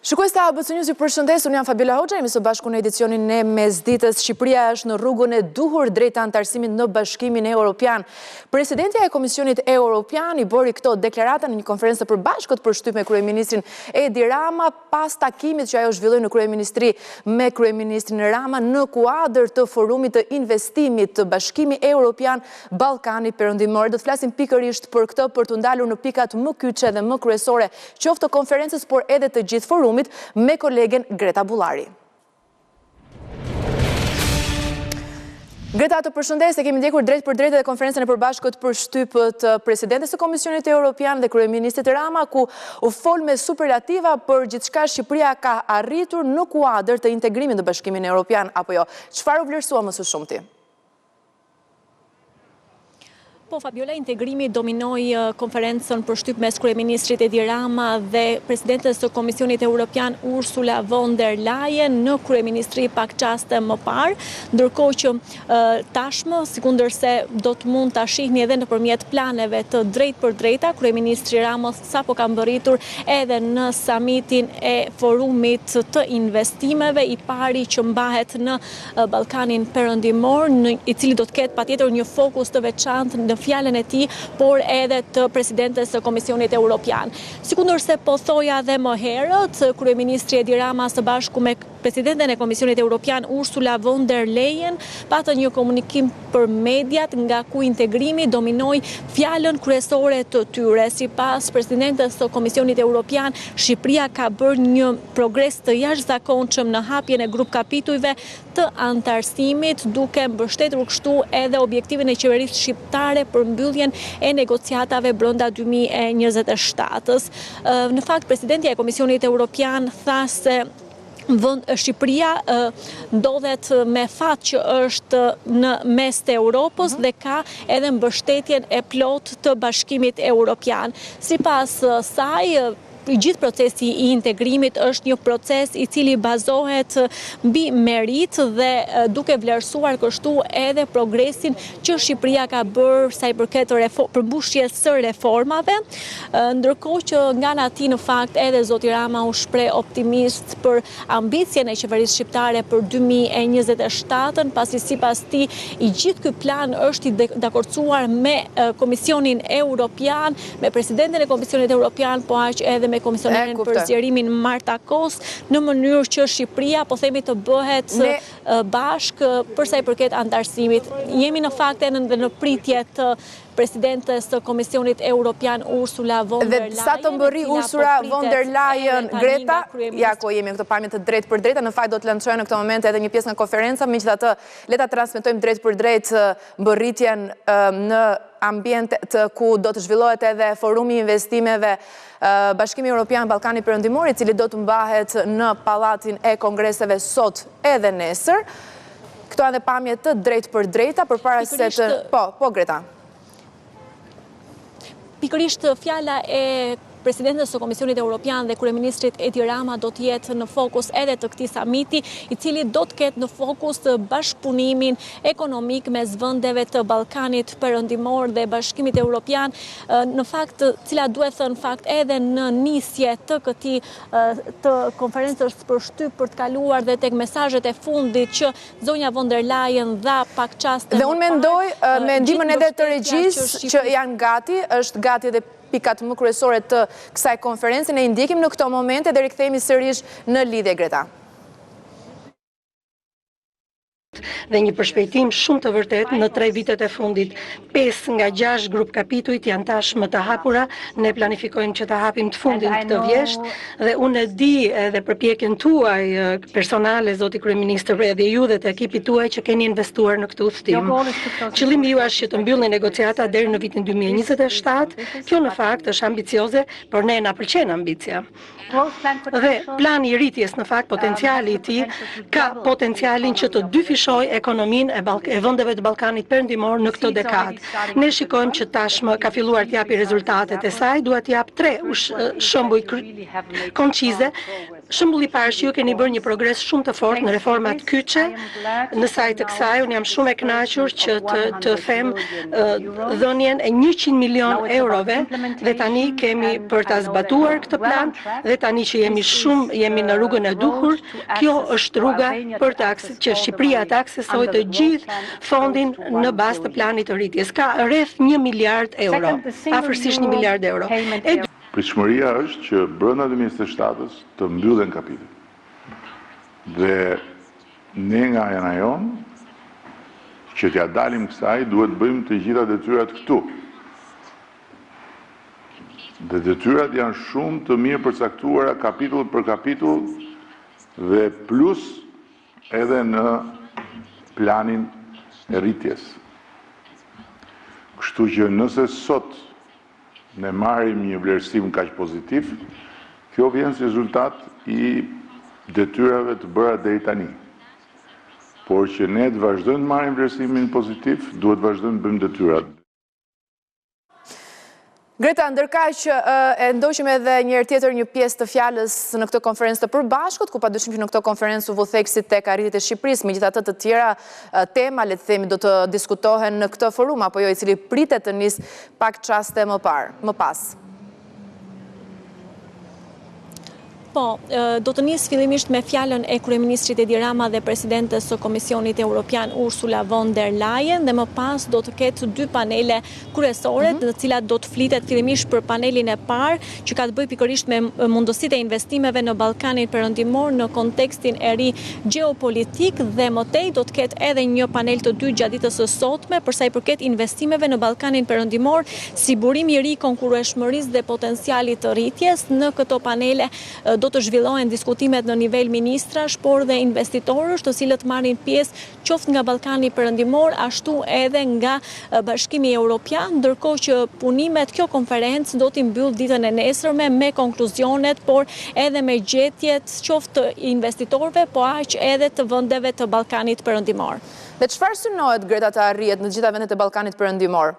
Shikues të ABC News, ju përshëndes, unë jam Fabiola Hoxha, jemi së bashku në edicionin e mesditës. Shqipëria është në rrugën e duhur drejt antarësimit në Bashkimin Evropian. Presidentja e Komisionit Evropian i bëri këto deklarata në një konferencë të përbashkët për shtyp me kryeministrin Edi Rama pas takimit që ajo zhvilloi në kryeministri me kryeministrin Rama në kuadër të forumit të investimit të Bashkimi Evropian Ballkani Perëndimor. Do të flasim pikërisht për këtë, për të ndalur në pikat më kyçe dhe më kryesore, qoftë të konferencës, por edhe të gjithë forumit, me kolegen Greta Bullari. Greta, të përshëndes, kemi ndjekur drejt për drejt edhe konferencën e përbashkët për shtyp të presidentes së Komisionit Evropian dhe kryeministit Rama, ku u fol me superlativa për gjithçka Shqipëria ka arritur në kuadër të integrimit në Bashkimin Evropian, apo jo? Çfarë u vlerësua më së shumti? Po, Fabiola, integrimi dominoi konferencën për shtyp mes kryeministrit Edi Rama dhe presidentes së Komisionit Evropian Ursula von der Leyen në kryeministri pak çaste më parë, ndërkohë që tashmë, sikundërse do të mund ta shihni edhe nëpërmjet planeve të drejt për drejta, kryeministri Rama sapo ka mbërritur edhe në samitin e forumit të investimeve, i pari që mbahet në Ballkanin Perëndimor, i cili do të ketë patjetër një fokus të veçantë në fjalën e tij, por edhe të presidentes së Komisionit Evropian. Sikundërse po thoja dhe më herët, kryeministri Edi Rama së bashku me presidenten e Komisionit Evropian Ursula von der Leyen patën një komunikim për mediat, nga ku integrimi dominoi fjalën kryesore të tyre. Sipas presidentes së Komisionit Evropian, Shqipëria ka bërë një progres të jashtëzakonshëm në hapjen e grup kapitujve të antarësimit, duke mbështetur kështu edhe objektivin e qeverisë shqiptare për mbylljen e negociatave brenda 2027-s. Në fakt, presidentja e Komisionit Evropian tha se Shqipëria ndodhet me fat që është në mes të Europës dhe ka edhe mbështetjen e plot të Bashkimit Evropian. Sipas saj, gjithë procesi i integrimit është një proces i cili bazohet mbi merit dhe duke vlerësuar kështu edhe progresin që Shqipëria ka bërë sa i përket përmbushjes së reformave, ndërkohë që nga ana tij në fakt edhe zoti Rama u shpreh optimist për ambicien e qeverisë shqiptare për 2027, pasi sipas tij i gjithë ky plan është i dakordsuar me Komisionin Evropian, me presidenten e Komisionit Evropian, po aq edhe me Komisionerin për zgjerimin Marta Kos, në mënyrë që Shqipëria po themi të bëhet bashkë përsa i përket antarësimit. Jemi në fakt edhe në pritje të presidentes të Komisionit Evropian Ursula von der Leyen. Dhe sa të mbërri Ursula von der Leyen, Greta, ja ku jemi në këtë pamje të drejt për drejta, në fakt do të lançojë në këtë moment edhe një pjesë nga konferenca, megjithatë le ta transmetojmë drejt për drejt mbërritjen në ambient të ku do të zhvillohet edhe forumi i investimeve Bashkimi Evropian Ballkani Perëndimor, i cili do të mbahet në Pallatin e Kongreseve sot edhe nesër. Këto janë pamje të drejt për drejta përpara se të po Greta. Pikërisht fjala e presidentes së Komisionit Evropian dhe kryeministrit Edi Rama do të jetë në fokus edhe të këtij samiti, i cili do të ketë në fokus bashkëpunimin ekonomik mes vendeve të Ballkanit Perëndimor dhe Bashkimit Evropian, në fakt, cila duhet thënë fakt edhe në nisje të këtij të konferencës për shtyp për të kaluar dhe tek mesazhet e fundit që zonja von der Leyen dha pak çaste. Dhe unë mendoj me ndihmën edhe të regjisë që janë gati, është gati edhe pikat më kryesore të kësaj konferencë, ne i ndjekim në këto momente dhe rikthehemi sërish në lidhje, Greta. Dhe një përshpejtim shumë të vërtet në 3 vitet e fundit. 5 nga 6 grup kapitujt janë tashmë të hapura, ne planifikojmë që të hapim të fundin këtë vjesht, dhe unë e di edhe përpjekjen tuaj personale, zoti kryeministër, edhe ju dhe të ekipit tuaj që keni investuar në këtë udhëtim. Qëllimi ju është që të mbyllni negociata deri në vitin 2027, kjo në fakt është ambicioze, por ne na pëlqen ambicia. Dhe plani i rritjes në fakt potenciali i tij ka potencialin që të dyfishojë ekonominë e vendeve të Ballkanit Perëndimor në këtë dekadë. Ne shikojmë që tashmë ka filluar të japi rezultatet e saj, dua të jap 3 shembuj koncize Shembulli parë që ju keni bërë një progres shumë të fortë në reformat kyçe. Në sajt të kësaj unë jam shumë e kënaqur që të them dhënien e 100 milion eurove dhe tani kemi për ta zbatuar këtë plan dhe tani që jemi në rrugën e duhur, kjo është rruga për që Shqipëria të aksesojë të gjithë fondin në bazë të planit të rritjes. Ka rreth 1 miliard euro, afërsisht 1 miliard euro. Pritshmëria është që brenda 2027-s të mbyllen kapitujt. Dhe ne nga ana jonë që t'ja dalim kësaj duhet bëjmë të gjitha detyrat këtu. Dhe detyrat janë shumë të mirë përcaktuara kapitull për kapitull dhe plus edhe në planin e rritjes. Kështu që nëse sot ne marrim një vlerësim kaq pozitiv, kjo vjen si rezultat i detyrave të bëra deri tani. Por që ne të vazhdojmë të marrim vlerësimin pozitiv, duhet vazhdojmë të bëjmë detyrat. Greta, ndërkaq e ndoqim edhe një herë tjetër një pjesë të fjalës në këtë konferencë të përbashkët, ku padyshim që në këtë konferencë u vëtheksit tek arritjet e Shqipërisë, megjithatë të tjera tema, le të themi, do të diskutohen në këtë forum, apo jo, i cili pritet të nisë pak çaste më pas. Po, do të nisë fillimisht me fjalën e kryeministrit Edi Rama dhe presidentes së Komisionit Evropian Ursula von der Leyen, dhe më pas do të ketë 2 panele kryesore, në cilat do të flitet fillimisht për panelin e parë, që ka të bëjë pikërisht me mundësitë e investimeve në Ballkanin Perëndimor në kontekstin e ri gjeopolitik, dhe më tej do të ketë edhe një panel të dytë gjatë ditës së sotme për sa i përket investimeve në Ballkanin Perëndimor, si burimi i ri konkurrueshmërisë dhe potencialit të rritjes. Në këto panele do të zhvillohen diskutimet në nivel ministrash, por dhe investitorësh, të cilët marrin pjesë qoftë nga Ballkani Perëndimor, ashtu edhe nga Bashkimi Evropian, ndërkohë që punimet kjo konferencë do t'i mbyll ditën e nesërme me konkluzionet, por edhe me gjetjet qoftë të investitorëve, po aq edhe të vendeve të Ballkanit Perëndimor. Dhe çfarë synohet, Greta, të arrihet në të gjitha vendet e Ballkanit Perëndimor?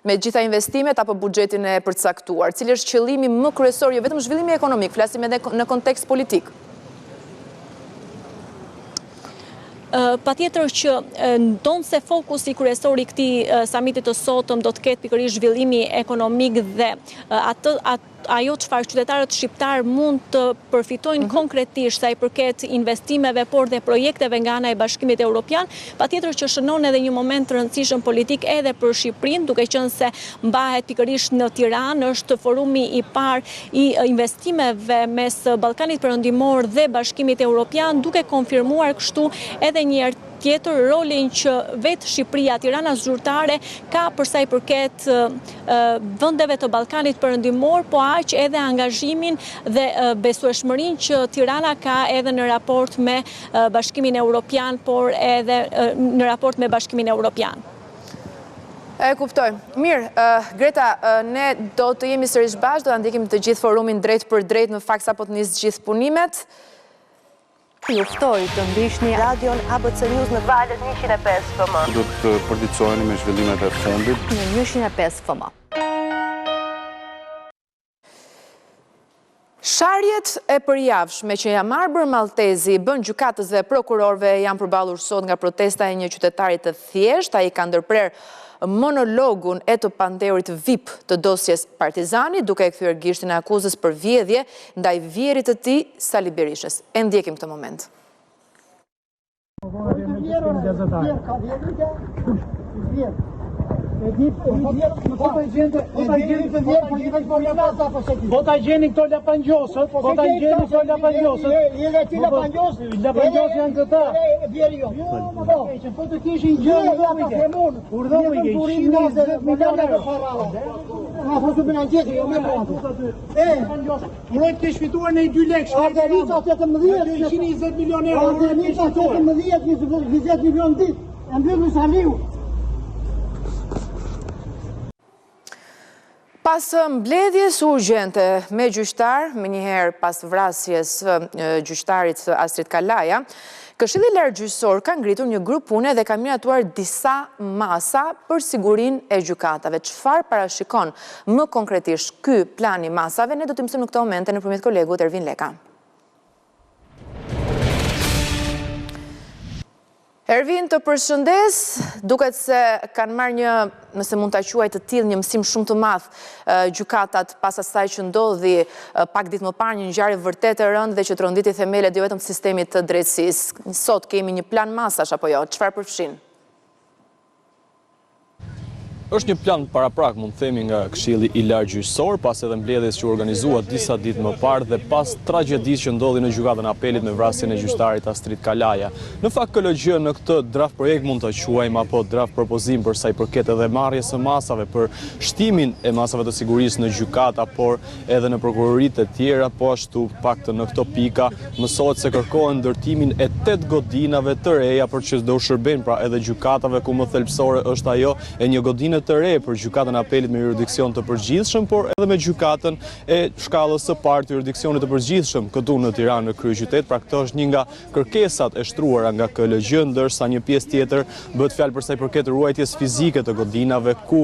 Me gjitha investimet apo buxhetin e përcaktuar, cili është qëllimi më kryesor, jo vetëm zhvillimi ekonomik, flasim edhe në kontekst politik? Patjetër që ndonse fokusi kryesor i këtij samitit të sotëm do të ketë pikërisht zhvillimi ekonomik dhe ajo çfarë qytetarët shqiptar mund të përfitojnë konkretisht sa i përket investimeve, por dhe projekteve nga ana e Bashkimit Evropian, patjetër që shënon edhe një moment të rëndësishëm politik edhe për Shqipërinë, duke qenë se mbahet pikërisht në Tiranë, është forumi i parë i investimeve mes Ballkanit Perëndimor dhe Bashkimit Evropian, duke konfirmuar kështu edhe një herë tjetër rolin që vetë Shqipëria, Tirana zyrtare, ka përsa i përket vendeve të Ballkanit Perëndimor, po aq edhe angazhimin dhe besueshmërinë që Tirana ka edhe në raport me Bashkimin Evropian, por edhe në raport me Bashkimin Evropian. E kuptoj. Mirë, Greta, ne do të jemi sërish bashkë, do të ndjekim të gjithë forumin drejt për drejt, në fakt sapo të nisë gjithë punimet. Ju ftoj të ndihni radion ABC News në valët 105 FM. Do të përditësoheni me zhvillimet e fundit në 105 FM. Sharjet e përjavshme që ja Marber Maltezi bën gjykatës dhe prokurorëve janë përballur sot nga protesta e një qytetari të thjeshtë. Ai ka ndërprer monologun e të panteurit VIP të dosjes Partizani, duke e kthyer gishtin e akuzës për vjedhje ndaj vjerit të tij Sali Berishës. E ndjekim këtë moment. Vota gjeni këto lapangjosët, vota gjeni këto lapangjosët. Lapangjosët janë këta. Po të kishin gjë urdhëmi ke 120 milionë euro. Ma fosu për në gjithë, jo me prontu. Mërojt ke shfituar në i 2 lekë. Arderica 18, 120 milionë euro. Arderica 18, 20 milionë ditë. E mbyrë në Saliu. Pas mbledhjes urgjente me gjyqtar, me njëherë pas vrasjes gjyqtarit Astrid Kalaja, Këshilli Lartgjyqësor ka ngritur një grup pune dhe ka miratuar disa masa për sigurinë e gjykatave. Çfarë parashikon më konkretisht ky plan i masave, ne do të mësojmë në këtë moment nëpërmjet kolegut Ervin Leka. Ervin, të përshëndes, duket se kanë marrë një, nëse mund ta quaj të tillë, një mësim shumë të madh gjykatat pas asaj që ndodhi pak ditë më parë, një ngjarje vërtet e rëndë dhe që tronditi themelet jo vetëm të sistemit të drejtësisë. Sot kemi një plan masash apo jo? Çfarë përfshin? Është një plan paraprak, mund themi, nga Këshilli i Lartë Gjyqësor, pas edhe mbledhjes që organizua disa ditë më parë dhe pas tragjedisë që ndodhi në gjykatën e apelit me vrasjen e gjyqtarit Astrid Kalaja. Në fakt KLG në këtë draft projekt mund ta quajmë apo draft propozim për sa i përket edhe marrjes së masave për shtimin e masave të sigurisë në gjykata, por edhe në prokuroritë e tjera, po ashtu paktën në këto pika mësohet se kërkohen ndërtimin e 8 godinave të reja për që do shërbejnë pra edhe gjykatave ku më thelbësore është ajo e një godinë të re për gjykatën e apelit me jurisdiksion të përgjithshëm, por edhe me gjykatën e shkallës së parë të jurisdiksionit të përgjithshëm këtu në Tiranë në kryeqytet. Pra këtë është një nga kërkesat e shtruara nga KLG, ndërsa një pjesë tjetër bëhet fjalë për sa i përket ruajtjes fizike të godinave, ku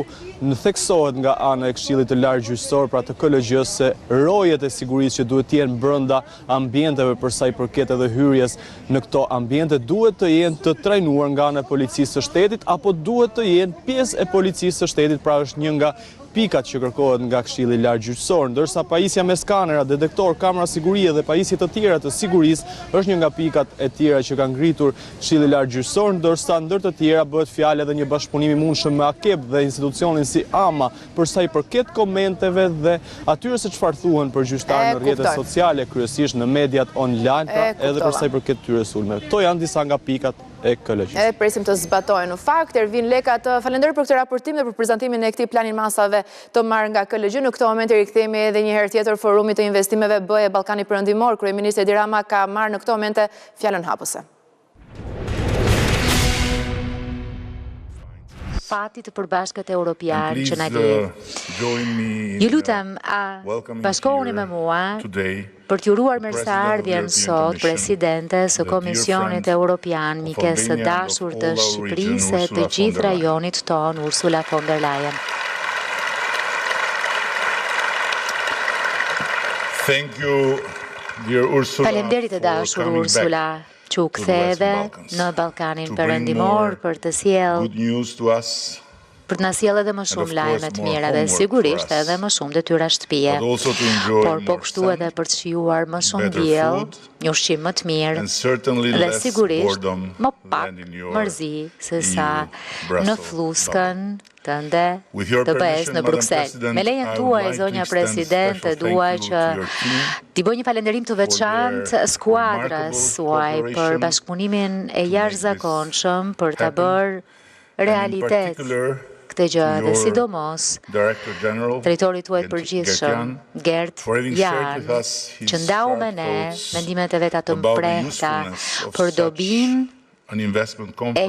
theksohet nga ana e Këshillit të Lartë Gjyqësor, pra të KLG-s, se rojet e sigurisë që duhet të jenë brenda ambienteve për sa i përket edhe hyrjes në këto ambiente duhet të jenë të trajnuar nga ana e policisë së shtetit apo duhet të jenë pjesë e policisë së shtetit, pra është një nga pikat që kërkohet nga Këshilli i Lartë Gjyqësor, ndërsa pajisja me skanera, detektor, kamera sigurie dhe pajisje të tjera të sigurisë është një nga pikat e tjera që kanë ngritur Këshilli i Lartë Gjyqësor, ndërsa ndër të tjera bëhet fjalë edhe një bashkëpunim i mundshëm me AKEB dhe institucionin si AMA për sa i përket komenteve dhe atyre se çfarë thuhen për gjyqtarë në rrjetet sociale, kryesisht në mediat online, pra edhe për sa i përket tyre sulmeve. Kto janë disa nga pikat e KLG-s. Edhe presim të zbatojnë. Në fakt, Ervin Leka, të falenderoj për këtë raportim dhe për prezantimin e këtij plani masave të marrë nga KLG. Në këtë moment i rikthehemi edhe një herë tjetër forumit të investimeve BE Ballkani Perëndimor. Kryeministri Edi Rama ka marrë në këtë moment fjalën hapëse. Fati të përbashkët europian që na lidh. Ju lutem, a bashkohuni me mua për t'ju uruar mirëseardhjen sot presidentes së Komisionit Evropian, mikes së dashur të Shqipërisë e të gjithë rajonit ton, Ursula von der Leyen. Faleminderit e dashur Ursula, që u ktheve në Ballkanin Perëndimor për të për të na sjellë edhe më shumë lajme të mira dhe sigurisht edhe më shumë detyra shtëpie. Por po kështu edhe për të shijuar më shumë diell, një ushqim më të mirë dhe sigurisht më pak mërzi se sa në fluskën tënde të BE-s në Bruksel. Me lejen tuaj, zonja presidente, dua që t'i bëj një falënderim të veçantë skuadrës suaj për bashkëpunimin e jashtëzakonshëm për ta bërë realitet këtë gjë dhe sidomos drejtorit tuaj të përgjithshëm, Gert Jan, që ndau me ne mendimet e veta të mprehta për dobinë e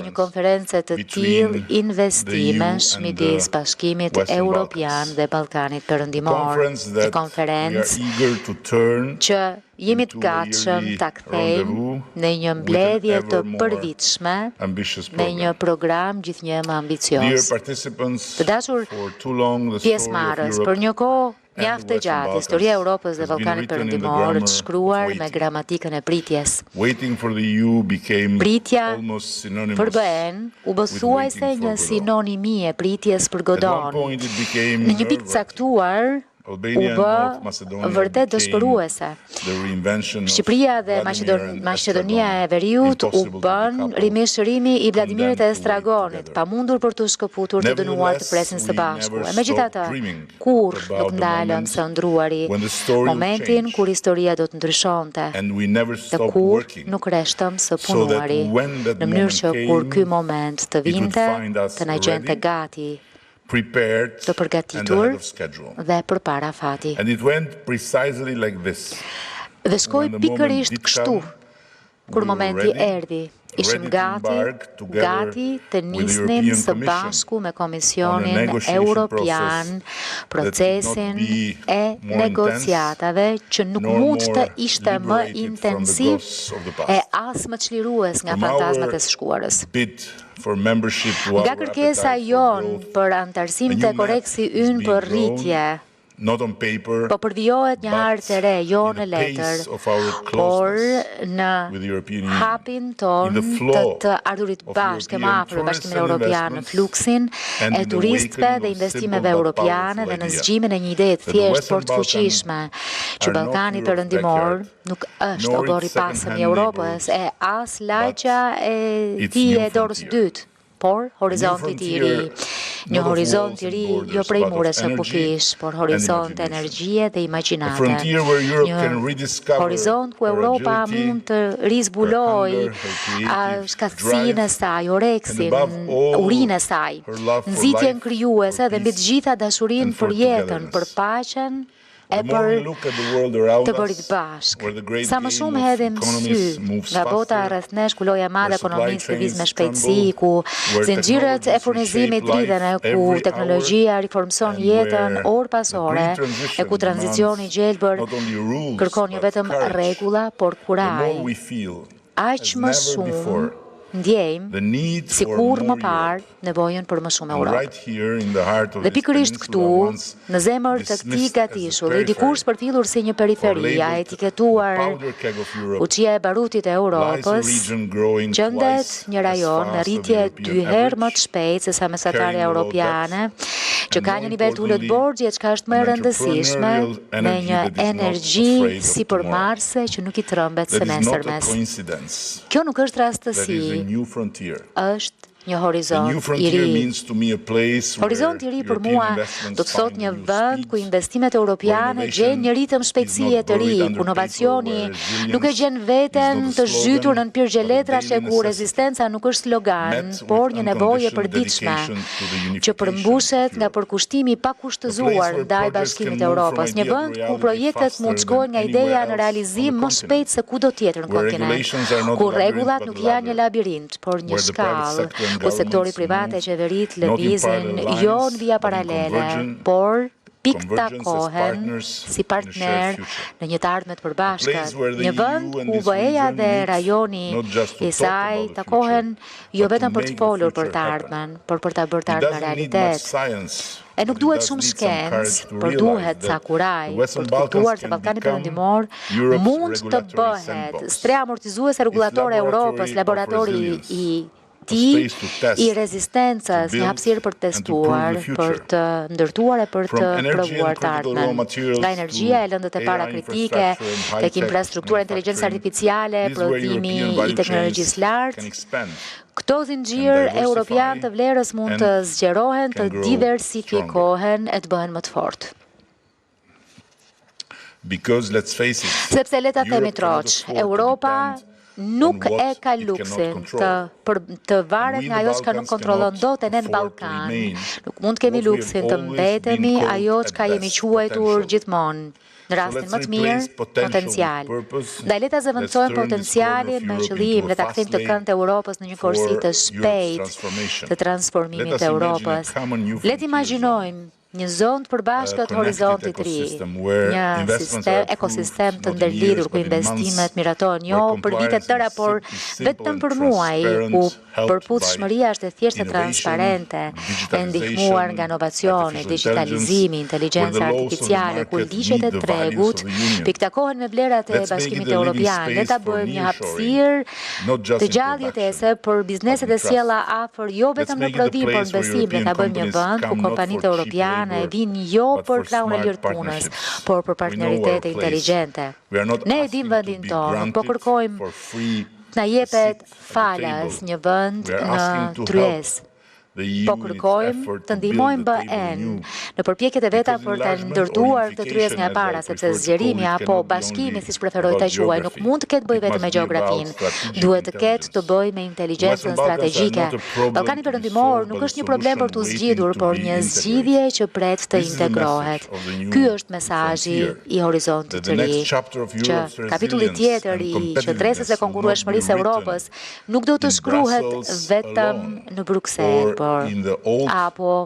një konferencë të tillë investimesh midis Bashkimit Evropian dhe Ballkanit Perëndimor, një konferencë që jemi të gatshëm ta kthejmë në një mbledhje të përditshme me një program gjithnjë më ambicioz. Të dashur pjesëmarrës, për një kohë mjaft të gjatë, historia e Europës dhe Ballkanit Perëndimor është shkruar me gramatikën e pritjes. Pritja për BE-n u bë thuajse një sinonimi e pritjes për godon. Në një pikë caktuar u bë vërtet dëshpëruese. Shqipëria dhe Maqedonia e Veriut u bën rimishërimi i Vladimirit e Estragonit, pamundur për të shkëputur të dënuar të presin së bashku. E megjithatë, kur nuk ndalëm së ndruari momentin kur historia do të ndryshonte, dhe kur nuk reshtëm së punuari, në mënyrë që kur ky moment të vinte, të na gjente gati, të përgatitur dhe përpara fati. Dhe shkoi pikërisht kështu, kur momenti erdhi. Ishim gati të nisnim së bashku me Komisionin Evropian procesin e negociatave që nuk mund të ishte më intensiv e as më çlirues nga fantazmat e së shkuarës. Nga kërkesa jon për antarësim te koreksi ynë për rritje po përvijohet një hartë e re, jo në letër, por në hapin ton të ardhurit bashkë më afër Bashkimin Evropian, në fluksin e turistëve dhe investimeve europiane dhe në zgjimin e një ide thjesht por të fuqishme që Ballkani Perëndimor nuk është obor i pasëm i Europës e as lagja e tij e dorës dytë, por horizonti i ri. Një horizont i ri jo prej muresh e kufish, por horizont energjie dhe imagjinate. Një horizont ku Europa mund të rizbuloj shkatësinë e saj, oreksin, urinë e saj, nxitjen krijuese dhe mbi të gjitha dashurinë për jetën, për paqen e për të bërit bashkë. Sa më shumë hedhim sy nga bota rreth nesh, ku loja e madhe ekonomisë lëviz me shpejtësi, ku zinxhirët e furnizimit lidhen, ku teknologjia riformson jetën orë pas ore, e ku tranzicioni i gjelbër kërkon jo vetëm rregulla, por kuraj. Aq më shumë ndjejmë, si kur më parë, nevojën për më shumë Europë. Dhe pikërisht këtu, në zemër të këtij gatishull, i dikurs përfillur si një periferia, etiketuar fuqia e barutit e Europës, gjendet një rajon në rritje 2 herë më të shpejtë se sa mesatarja europiane, që ka një nivel të ullët borgje që ka është më e rëndësishme, me një energji si përmarrëse që nuk i trëmbet se nesërmes. Kjo nuk është rastësi, është një horizont i ri. Horizont i ri për mua do të thot një vend ku investimet europiane gjen një ritëm shpejtësie të ri, ku inovacioni nuk e gjen veten të zhytur në pirgje letrash e ku rezistenca nuk është slogan, por një nevojë e përditshme që përmbushet nga përkushtimi pa kushtëzuar ndaj Bashkimit të Evropës, një vend ku projektet mund shkojnë nga ideja në realizim më shpejt se kudo tjetër në kontinent, ku rregullat nuk janë një labirint, por një shkallë, ku sektori privat e qeverit lëvizin jo në vija paralele, por piktakohen si partner në një të ardhmet përbashkët. Një vend ku BE-ja dhe rajoni i saj takohen jo vetëm për të folur për të ardhmen, por për të bërë të ardhmen realitet. E nuk duhet shumë shkencë, por duhet sa kuraj për të kuptuar se Ballkani Perëndimor mund të bëhet strea amortizuese rregullatore e Europës, laboratori i rezistencës, një hapësirë për të testuar, për të ndërtuar e për të provuar të ardhmen. Nga energjia e lëndët e para kritike, tek infrastruktura inteligjencë artificiale, prodhimi i teknologjisë lartë, këto zinxhir europian të vlerës mund të zgjerohen, të diversifikohen e të bëhen më të fortë. Sepse le ta themi troç, Europa nuk e ka luksin të varet nga ajo që ka nuk kontrollon dot e ne në Ballkan. Nuk mund të kemi luksin të mbetemi ajo që ka jemi quajtur gjithmonë. Në rastin më të mirë, potencial. Ndaj le ta zëvendësojmë potencialin me qëllim, le ta kthejmë të kënd të Europës në një korsi të shpejtë të transformimit të Europës. Le të imagjinojmë një zonë të përbashkët horizontit ri, një ekosistem të ndërlidhur ku investimet miratojnë jo për vitet tëra, por vetëm për muaj, ku përputhshmëria është e thjeshtë e transparente, e ndihmuar nga inovacioni, digitalizimi, inteligjenca artificiale, ku ligjet e tregut piktakohen me vlerat e Bashkimit Evropian. Le ta bëjmë një hapësirë të gjallë jetese për bizneset e sjella afër, jo vetëm në prodhim, por në besim. Le ta bëjmë një vend ku kompanitë europiane e vinë jo për kraun e lirë të punës, por për partneritete inteligjente. Ne e dim vendin tonë, po kërkojmë na jepet falas një vend në tryezë. Po kërkojmë të ndihmojmë BE-n në përpjekjet e veta për të ndërtuar të tryezë nga e para, sepse zgjerimi apo bashkimi, siç preferoj ta quaj, nuk mund të ketë bëj vetëm me gjeografinë, duhet të ketë të bëj me inteligjencën strategjike. Ballkani Perëndimor nuk është një problem për t'u zgjidhur, por një zgjidhje që pret të integrohet. Ky është mesazhi i horizontit të ri, që kapitulli tjetër i qendresës së konkurrueshmërisë së Europës nuk do të shkruhet vetëm në Bruksel, apo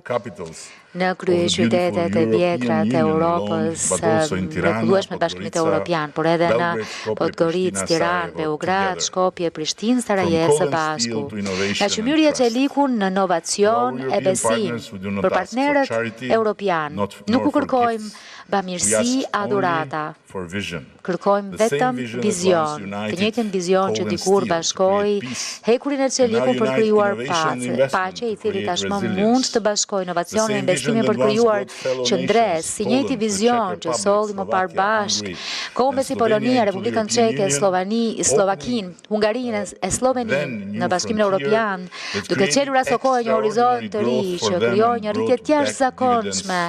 në krye qytetet e vjetra të Europës, mrekullueshme Bashkimit Evropian, por edhe në Podgoricë, Tiranë, Beograd, Shkopje, Prishtinë, Sarajevo së bashku. Nga qymyri e çelikun në inovacion e besim për partnerët europian. Nuk u kërkojmë bamirësi, adhurata. Kërkojmë vetëm vizion, të njëjtin vizion që dikur bashkoi hekurin e Çelikut për krijuar paqe, i cili tashmë mund të bashkojë inovacion e investimin për krijuar qendres, si njëjti vizion që solli më parë bashk kombe si Polonia, Republikën Çeke, Slovakinë, Hungarinë e Sloveninë në Bashkimin Evropian, duke çelur aso kohë një horizont të ri që krijoi një rritje të jashtëzakonshme.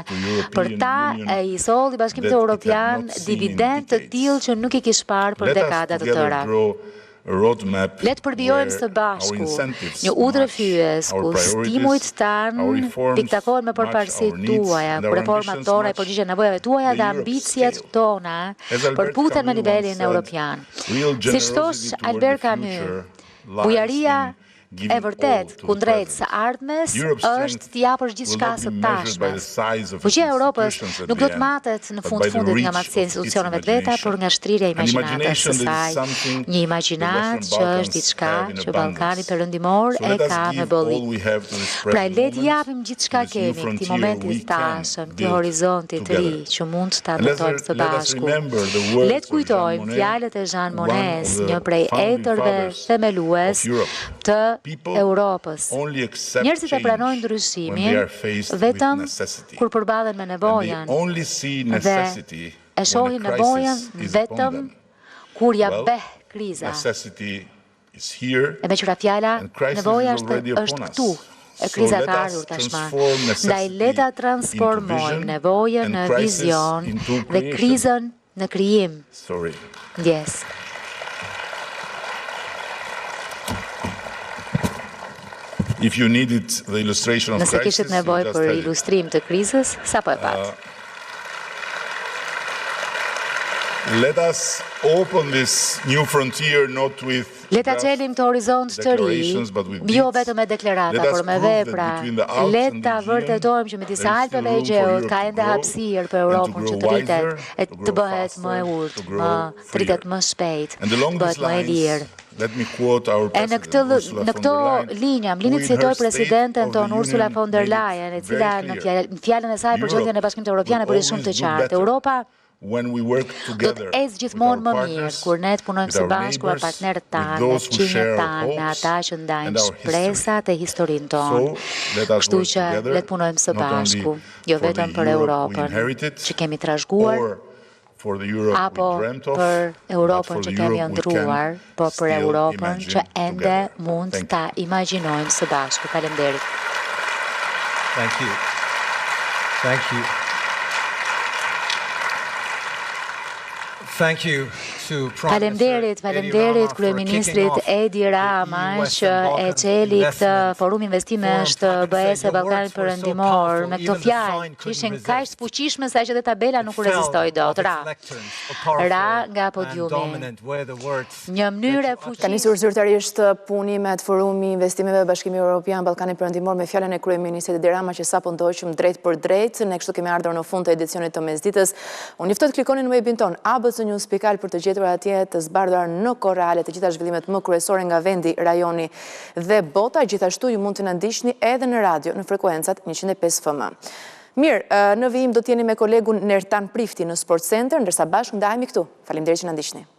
Për ta i solli Bashkimit Evropian dividend të tillë që nuk i kish parë për dekada të tëra. Le të përbijojmë së bashku një udhër fyes ku stimujt tanë piktakohen me përparësitë tuaja, ku reformat tona i përgjigjen nevojave tuaja dhe ambicjet tona përputhen me nivelin evropian. Siç thosh Albert Camus, bujaria e vërtet kundrejt së ardhmes është t'i japësh gjithçka së tashmes. Fuqia e Europës nuk do të matet në fundit nga matësia e institucioneve të veta, por nga shtrirja e imagjinatës së saj. Një imagjinat që është diçka që Ballkani Perëndimor e ka me bolli. Pra le t'i japim gjithçka kemi këtij momenti të tashëm, këtij horizonti të ri që mund ta ndërtojmë së bashku. Le të kujtojmë fjalët e Jean Monnet, një prej etërve themelues të Europës. Njerëzit e pranojnë ndryshimin vetëm kur përballen me nevojën dhe e shohin nevojën vetëm kur ja beh kriza. E me qëra fjala, nevoja është këtu. E kriza ka ardhur tashmë. Ndaj le ta transformojmë nevojën në vizion dhe krizën në krijim. Yes. Nëse kishit nevojë për ilustrim të krizës, sapo e pat. Le ta çelim të horizont të ri, jo vetëm me deklarata, por me vepra. Le ta vërtetojmë që me disa Alpeve e Gjeut ka ende hapësirë për Europën që të rritet, e të bëhet më e urtë, të rritet më shpejt, të bëhet më e lirë. E në këto linja, më lini të citoj presidenten ton Ursula von der Leyen, e cila në fjalën e saj për gjendjen e Bashkimit Evropian e bëri shumë të qartë. Europa do të ecë gjithmonë më mirë kur ne të punojmë së bashku me partnerët tanë, me fëmijët tanë, me ata që ndajnë shpresat e historinë tonë. Kështu që le të punojmë së bashku, jo vetëm për Europën që kemi trashëguar, apo për Europën që kemi ëndruar, por për Europën që ende mund ta imagjinojmë së bashku. Faleminderit. Thank you. Thank you. Thank you to Faleminderit kryeministrit Edi Rama që e çeli këtë forum investimesh të BE-s Ballkanit Perëndimor me këto fjalë që ishin kaq të fuqishme sa që dhe tabela nuk u rezistoi dot. Ra nga podiumi. Një mënyrë fuqishme. Ka nisur zyrtarisht punimet forumi investimeve Bashkimi Evropian Ballkani Perëndimor me fjalën e kryeministrit Edi Rama që sapo ndoqëm drejt për drejt. Ne kështu kemi ardhur në fund të edicionit të mesditës. Unë juftoj të klikoni në webin ton abcnews.al për të gjetur atje të zbardhuar në kohë reale të gjitha zhvillimet më kryesore nga vendi, rajoni dhe bota. Gjithashtu ju mund të na ndiqni edhe në radio në frekuencat 105 FM. Mirë, në vijim do t'jeni me kolegun Nertan Prifti në Sport Center, ndërsa bashkë ndajemi këtu. Faleminderit që na ndiqni.